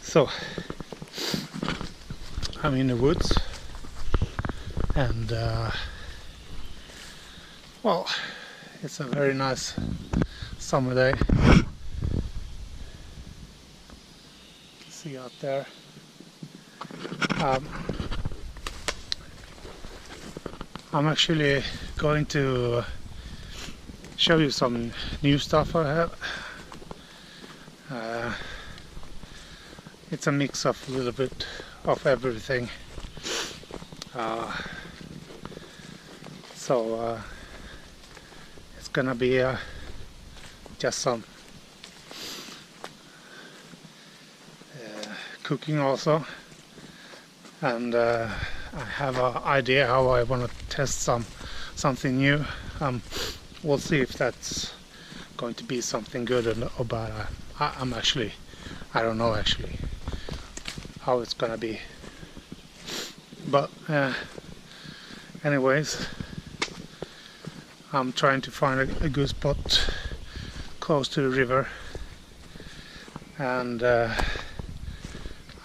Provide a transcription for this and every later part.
So I'm in the woods, and well, it's a very nice summer day. You can see out there. I'm actually going to show you some new stuff I have. It's a mix of a little bit of everything. So it's gonna be just some cooking also, and I have an idea how I want to test something new. We'll see if that's going to be something good or bad. I don't know actually how it's gonna be, but anyways, I'm trying to find a good spot close to the river, and I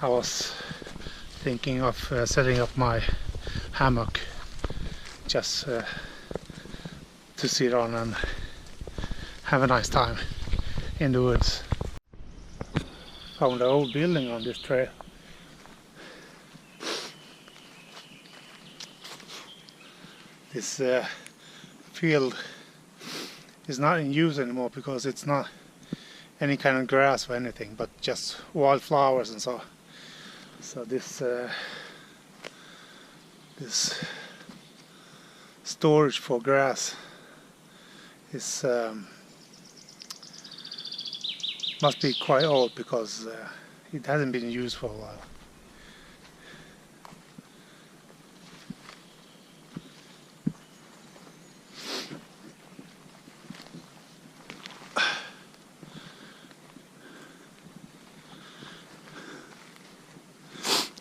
was thinking of setting up my hammock just to sit on and have a nice time in the woods. Found an old building on this trail. This field is not in use anymore because it's not any kind of grass or anything, but just wildflowers and so. So this storage for grass is must be quite old because it hasn't been used for a while.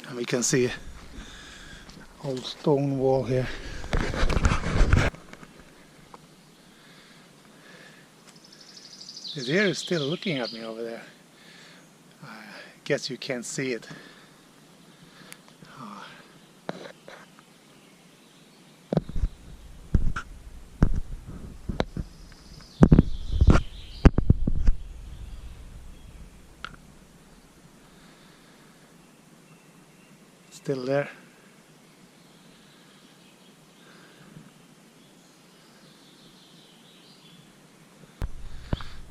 And we can see old stone wall here. The deer is still looking at me over there. I guess you can't see it. Still there.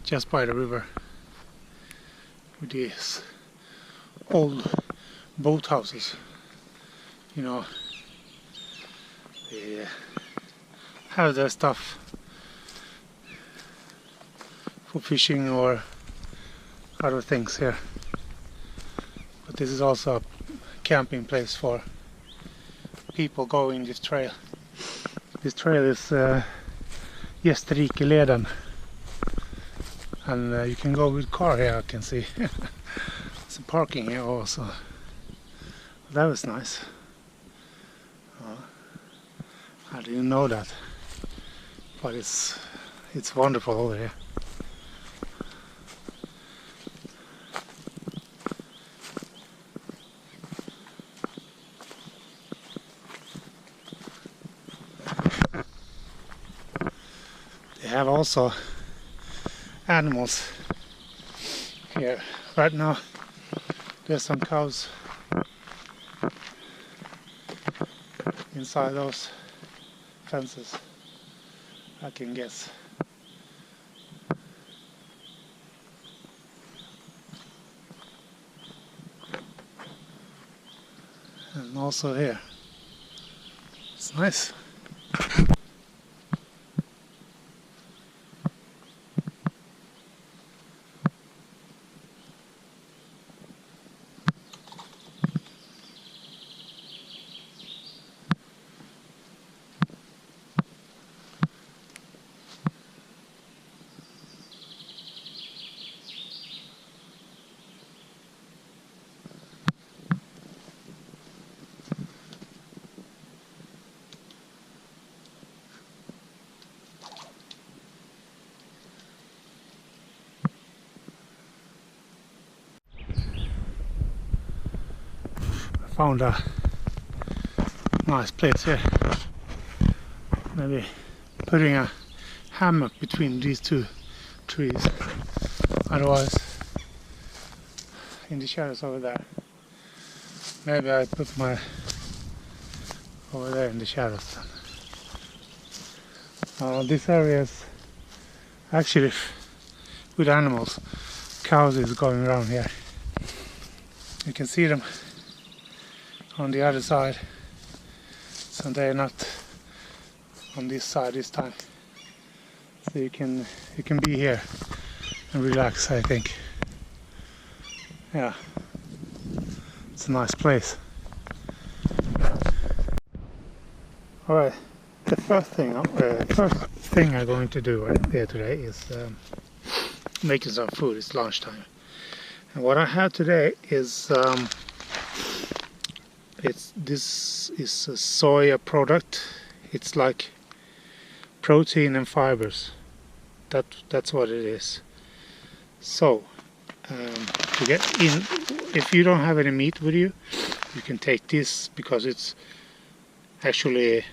Just by the river with these old boat houses, you know, they have their stuff for fishing or other things here, but this is also a camping place for people going this trail. This trail is Gästrike-leden. And you can go with car here, I can see. Some parking here also. That was nice. I didn't know that. But it's wonderful over here. They have also animals here. Right now there's some cows inside those fences, I can guess. And also here. It's nice. found a nice place here. Maybe putting a hammock between these two trees. Otherwise, in the shadows over there. Maybe I put my over there in the shadows. This area is actually with animals. Cows is going around here. You can see them on the other side, so they're not on this side this time. So you can be here and relax, I think. Yeah, it's a nice place. All right, the first thing I'm going to do right here today is making some food. It's lunchtime, and what I have today is this is a soya product. It's like protein and fibers. That's what it is. So to get in, if you don't have any meat with you, you can take this because it's actually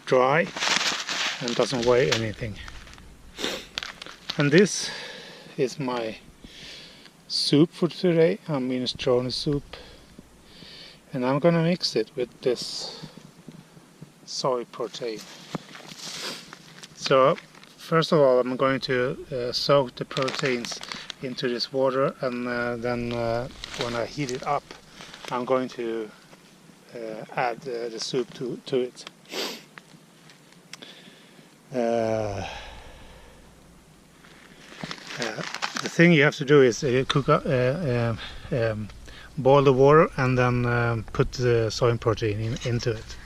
dry and doesn't weigh anything. And this is my soup for today. Minestrone soup, and I'm gonna mix it with this soy protein. So first of all, I'm going to soak the proteins into this water, and then when I heat it up, I'm going to add the soup to it. The thing you have to do is cook up, boil the water, and then put the soy protein into it.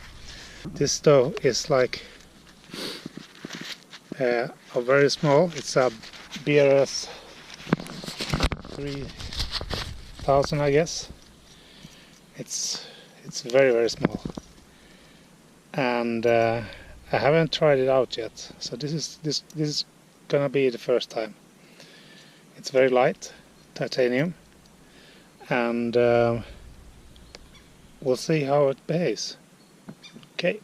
This stove is like a very small. It's a BRS 3000, I guess. It's very, very small, and I haven't tried it out yet. So this is gonna be the first time. It's very light, titanium, and we'll see how it behaves. Okay.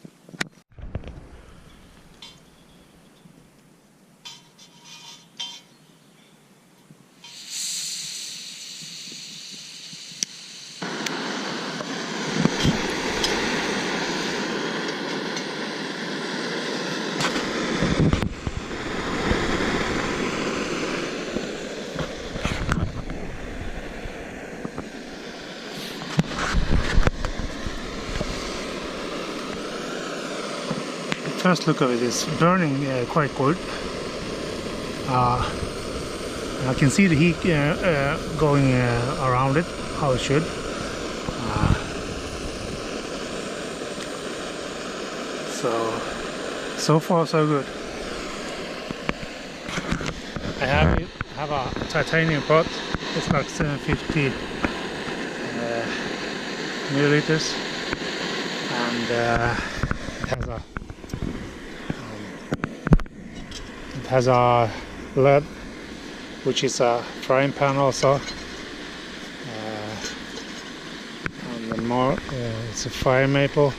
First look of it is burning quite good. I can see the heat going around it, how it should. So far so good. I have a titanium pot. It's like 750 milliliters, and it has a lead, which is a frying pan also, and then more it's a fire maple.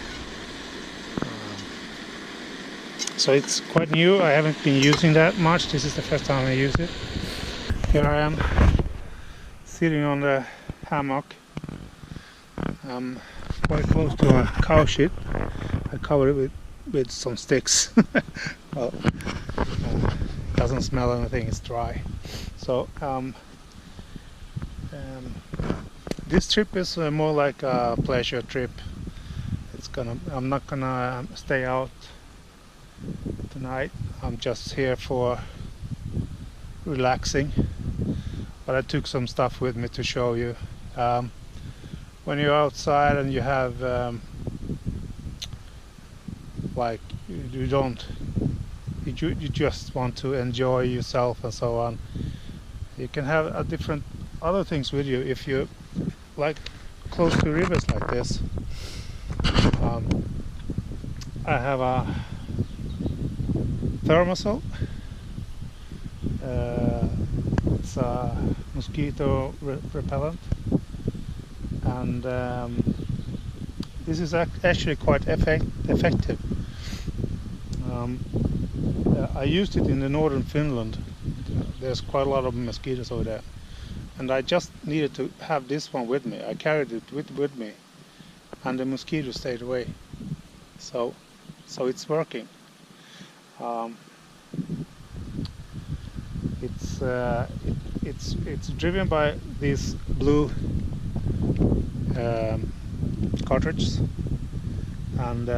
So it's quite new. I haven't been using that much. This is the first time I use it. Here I am sitting on the hammock. I'm quite close to a cow shit. I covered it with some sticks. Well, doesn't smell anything, it's dry. So this trip is more like a pleasure trip. I'm not gonna stay out tonight. I'm just here for relaxing, but I took some stuff with me to show you. When you're outside and you have like you just want to enjoy yourself and so on, you can have a different other things with you. If you like close to rivers like this, I have a thermosol. It's a mosquito repellent, and and this is actually quite effective. I used it in the northern Finland. There's quite a lot of mosquitoes over there, and I just needed to have this one with me. I carried it with me, and the mosquitoes stayed away. So it's working. It's driven by these blue cartridges, and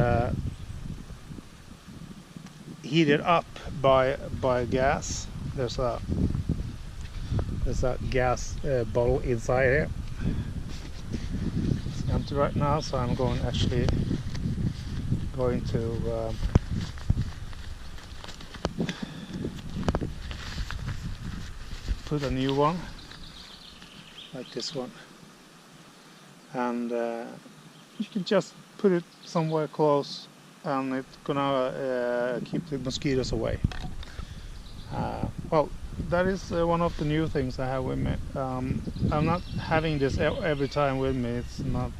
heated up by gas. There's a gas bottle inside here. It's empty right now, so I'm going to put a new one like this one, and you can just put it somewhere close, and it's gonna keep the mosquitoes away. Well, that is one of the new things I have with me. I'm not having this every time with me.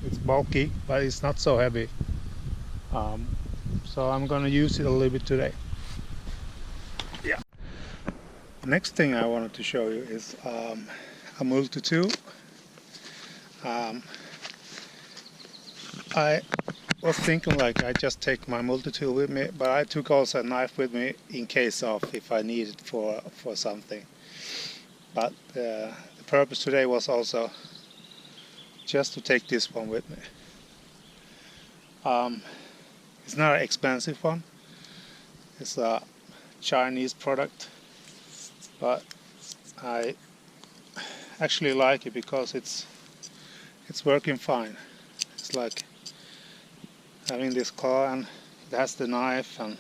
It's bulky, but it's not so heavy. So I'm gonna use it a little bit today. Yeah. Next thing I wanted to show you is a multi-tool. I was thinking like I just take my multi-tool with me, but I took also a knife with me in case of if I need it for something. But the purpose today was also just to take this one with me. It's not an expensive one. It's a Chinese product, but I actually like it because it's working fine. It's like having this claw, and it has the knife and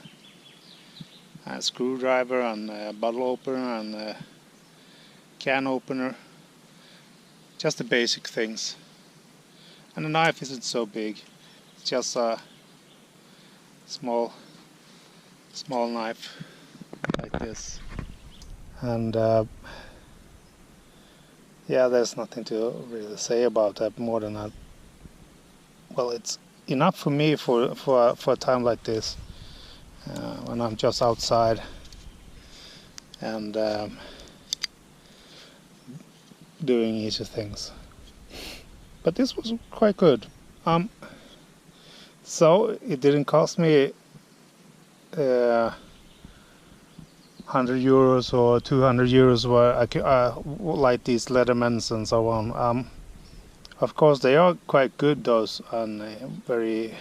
a screwdriver and a bottle opener and a can opener, just the basic things. And the knife isn't so big, it's just a small knife like this. And yeah, there's nothing to really say about that more than that. Well, it's enough for me for a time like this, when I'm just outside and doing easy things. But this was quite good. So it didn't cost me 100 euros or 200 euros where I could, like these Leathermans and so on. Of course they are quite good, those, and very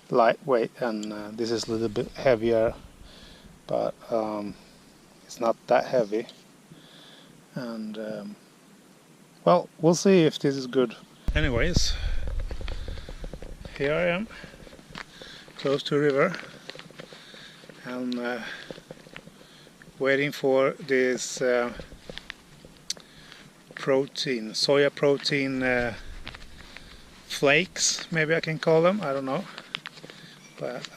lightweight, and this is a little bit heavier, but it's not that heavy. And well, we'll see if this is good. Anyways, here I am, close to a river, and waiting for this protein, soya protein flakes, maybe I can call them, I don't know. But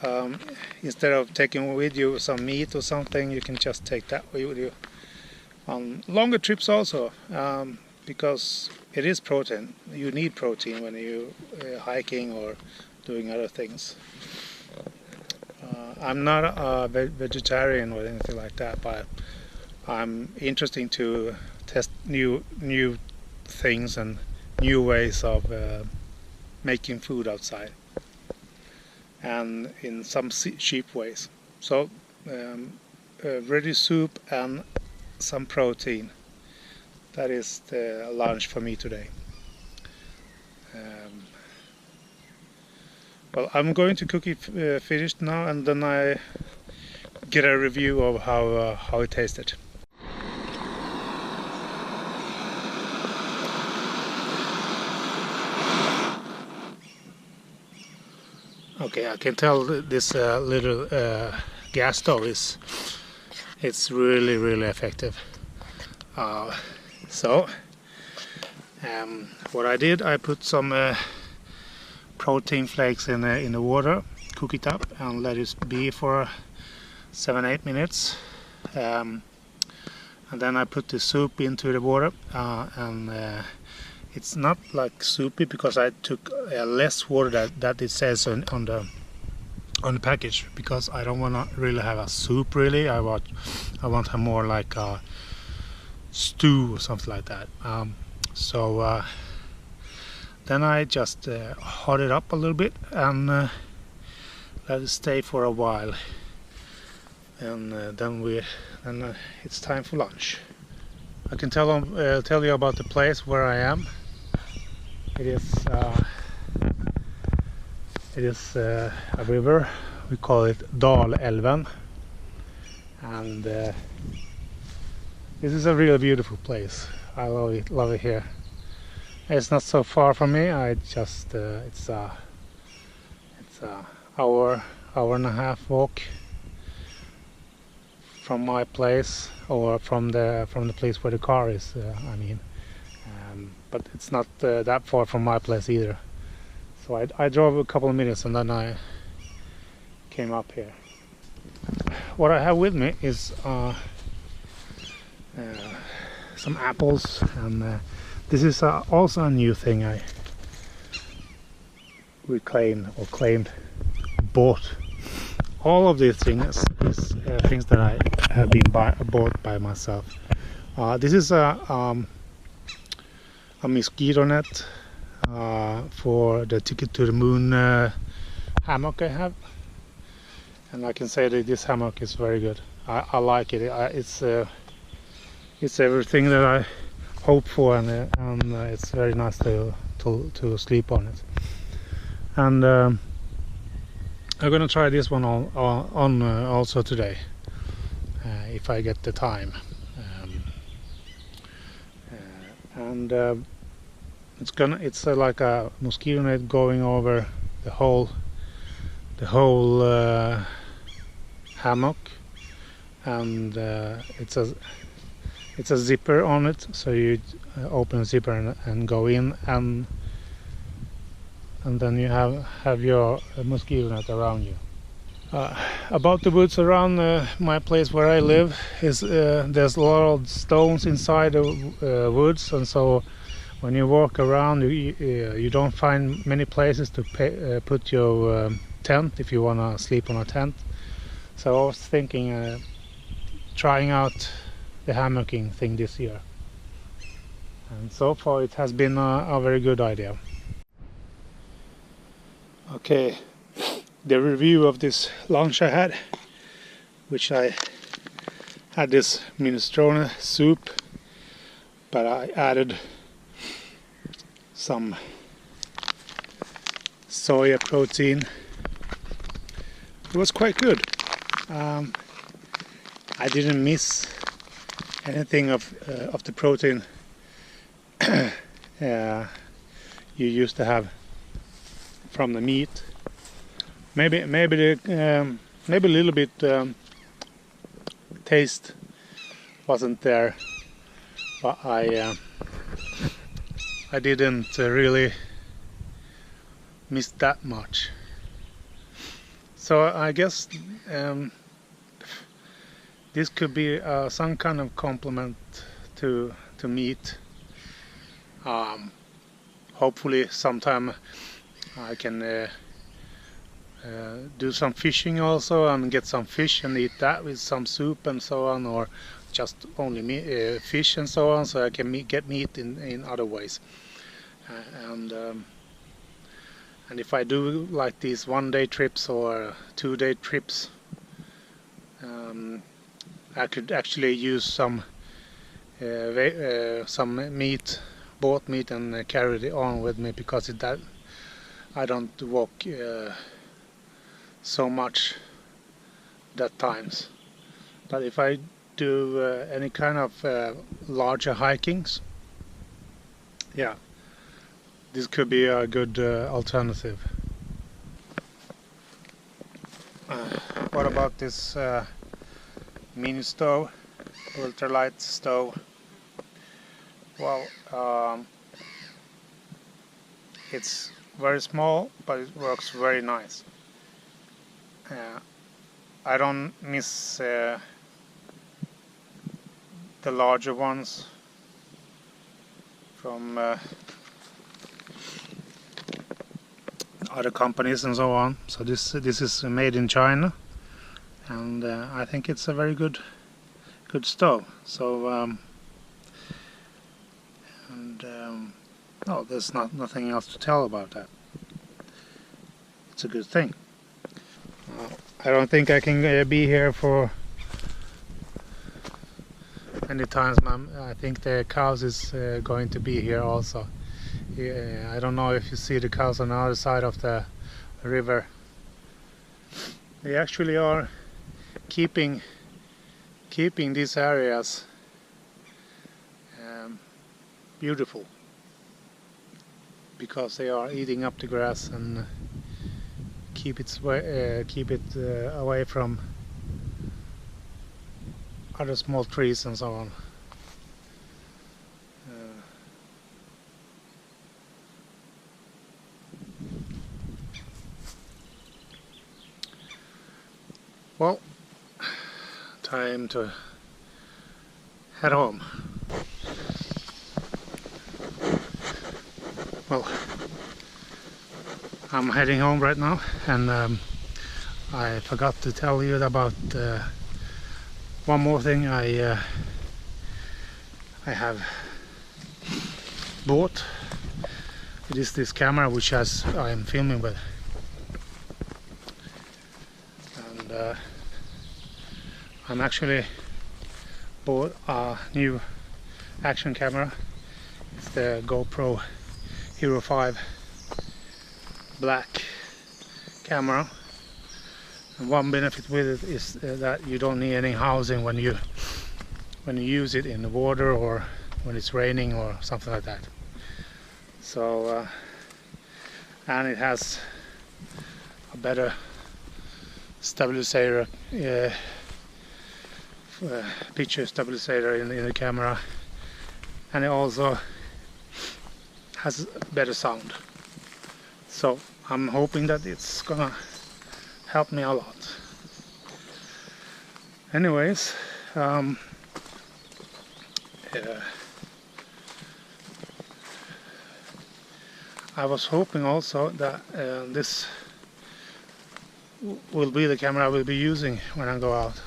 instead of taking with you some meat or something, you can just take that with you on longer trips also, because it is protein. You need protein when you hiking or doing other things. I'm not a vegetarian or anything like that, but I'm interested to test new things and new ways of making food outside, and in some cheap ways. So ready soup and some protein. That is the lunch for me today. Well, I'm going to cook it finished now, and then I get a review of how it tasted. Okay, I can tell this little gas stove it's really effective. So what I did, I put some protein flakes in the water, cook it up, and let it be for 7-8 minutes. And then I put the soup into the water, and it's not like soupy because I took less water that it says on the package, because I don't want to really have a soup really. I want a more like a stew or something like that. So then I just hot it up a little bit and let it stay for a while, and then it's time for lunch. I can tell you about the place where I am. It is a river. We call it Dalälven, and this is a really beautiful place. I love it here. It's not so far from me. I just it's a hour and a half walk from my place, or from the place where the car is. I mean, but it's not that far from my place either. So I drove a couple of minutes and then I came up here. What I have with me is some apples, and this is also a new thing I bought. All of these things is things that I have bought by myself. This is a mosquito net for the Ticket to the Moon hammock I have, and I can say that this hammock is very good. I like it. It's everything that I hope for, and it's very nice to sleep on it. And I'm gonna try this one on also today, if I get the time. It's like a mosquito net going over the whole hammock, and it's a zipper on it, so you open the zipper and go in, and then you have your mosquito net around you. About the woods around my place where I live is there's a lot of stones inside the woods, and so when you walk around you don't find many places to put your tent if you want to sleep on a tent. So I was thinking trying out the hammocking thing this year, and so far it has been a very good idea. Okay, the review of this lunch I had, which I had this minestrone soup, but I added some soya protein. It was quite good. I didn't miss anything of the protein you used to have from the meat. Maybe a little bit taste wasn't there, but I didn't really miss that much. So I guess this could be some kind of complement to meat. Hopefully sometime I can do some fishing also and get some fish and eat that with some soup and so on, or just only fish and so on, so I can get meat in other ways. And if I do like these 1-day trips or 2-day trips, I could actually use some meat, bought meat, and carry it on with me, because I don't walk so much that times. But if I do any kind of larger hikings, yeah, this could be a good alternative. What about this mini stove, Ultralight stove? Well, it's very small, but it works very nice. I don't miss the larger ones from other companies and so on. So this is made in China, and I think it's a very good stove. So no, there's nothing else to tell about that. It's a good thing. I don't think I can be here for many times, ma'am. I think the cows is going to be here also. I don't know if you see the cows on the other side of the river. They actually are keeping these areas beautiful, because they are eating up the grass and keep it away from other small trees and so on. Well, time to head home. Well, I'm heading home right now, and I forgot to tell you about one more thing I have bought. It is this camera which I am filming with, and I'm actually bought a new action camera. It's the GoPro Hero 5 black camera, and one benefit with it is that you don't need any housing when you use it in the water or when it's raining or something like that. So and it has a better stabilizer, picture stabilizer in the camera, and it also has better sound. So I'm hoping that it's gonna help me a lot. Anyways, I was hoping also that this will be the camera I will be using when I go out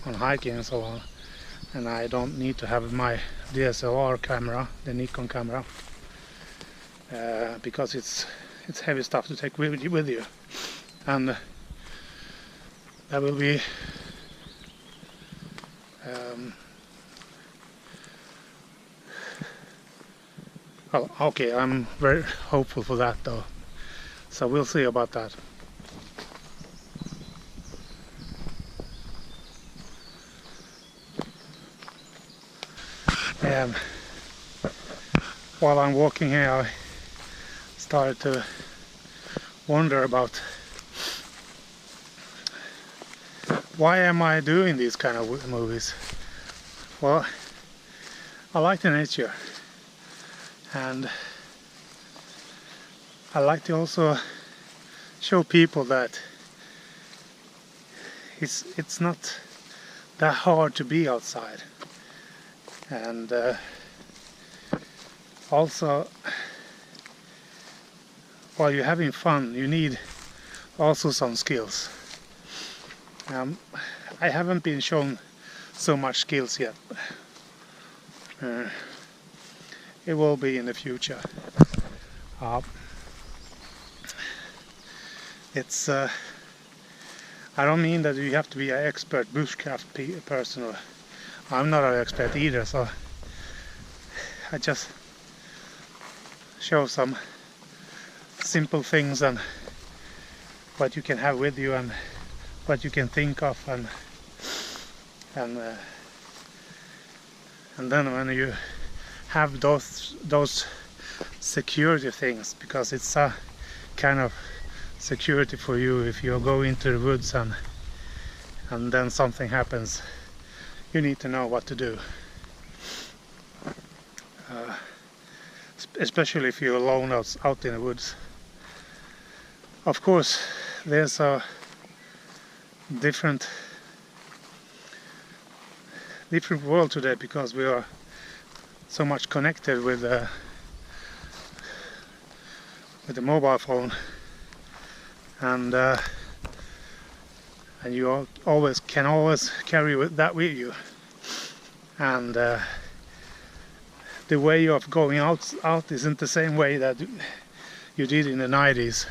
on hiking and so on, and I don't need to have my DSLR camera, the Nikon camera, because it's heavy stuff to take with you, and that will be well, okay, I'm very hopeful for that though, so we'll see about that. And while I'm walking here, I started to wonder about why am I doing these kind of movies. Well, I like the nature, and I like to also show people that it's not that hard to be outside, and also while you're having fun you need also some skills. I haven't been shown so much skills yet. It will be in the future. It's I don't mean that you have to be an expert bushcraft person, or I'm not an expert either, so I just show some simple things and what you can have with you and what you can think of, and then when you have those security things, because it's a kind of security for you if you go into the woods and then something happens, you need to know what to do, especially if you're alone out in the woods. Of course, there's a different world today, because we are so much connected with the mobile phone, and you can always carry that with you. And the way of going out isn't the same way that you did in the 90s.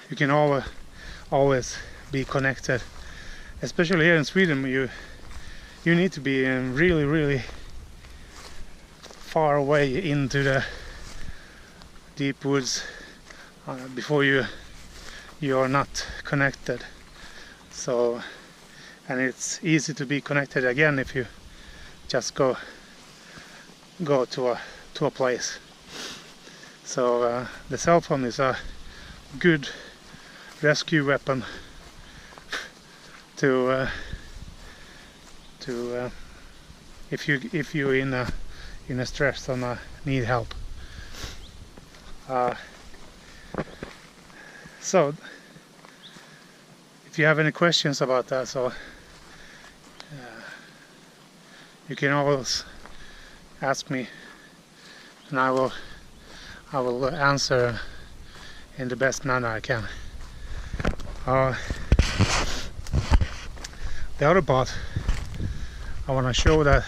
You can always be connected, especially here in Sweden. You need to be really far away into the deep woods before you are not connected. So, and it's easy to be connected again if you just go to a place. So the cell phone is a good rescue weapon to if you're in a stress and need help. So if you have any questions about that, so you can always ask me, and I will answer in the best manner I can. The other part, I want to show that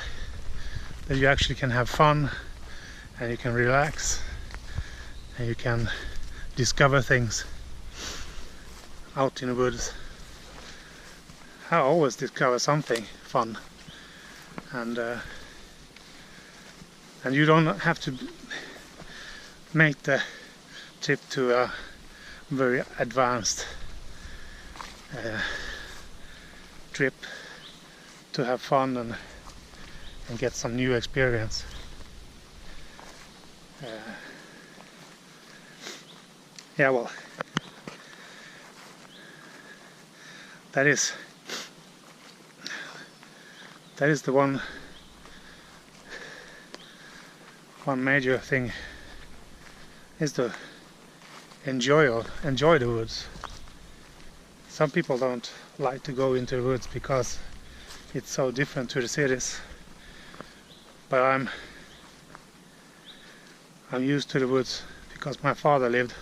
you actually can have fun, and you can relax, and you can discover things out in the woods. I always discover something fun, and you don't have to make the trip to a very advanced trip to have fun and get some new experience. Yeah, well, that is the one major thing, is to enjoy the woods. Some people don't like to go into the woods because it's so different to the cities, but I'm used to the woods because my father lived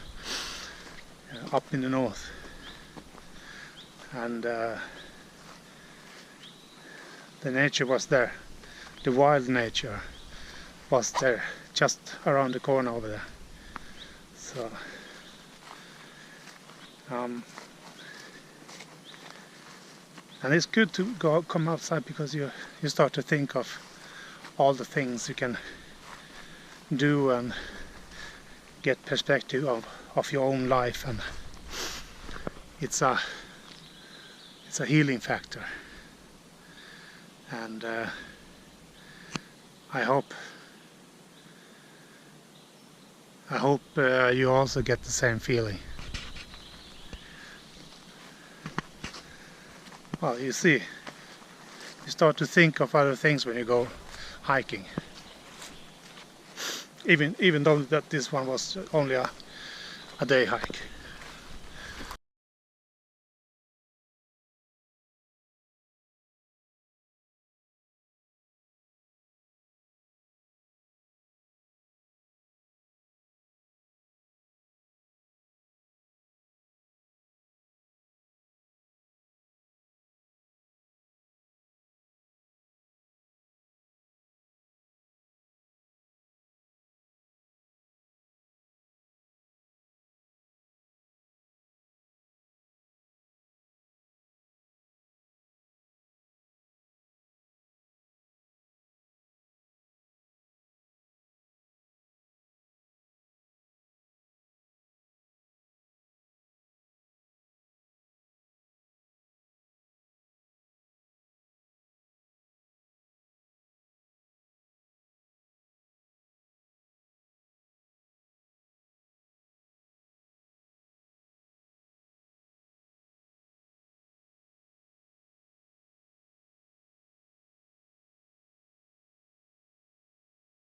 up in the north, and the nature was there. The wild nature was there, just around the corner over there. So and it's good to come outside, because you start to think of all the things you can do and get perspective of your own life, and it's a healing factor. And I hope you also get the same feeling. Well, you see, you start to think of other things when you go hiking. Even though that this one was only a day hike.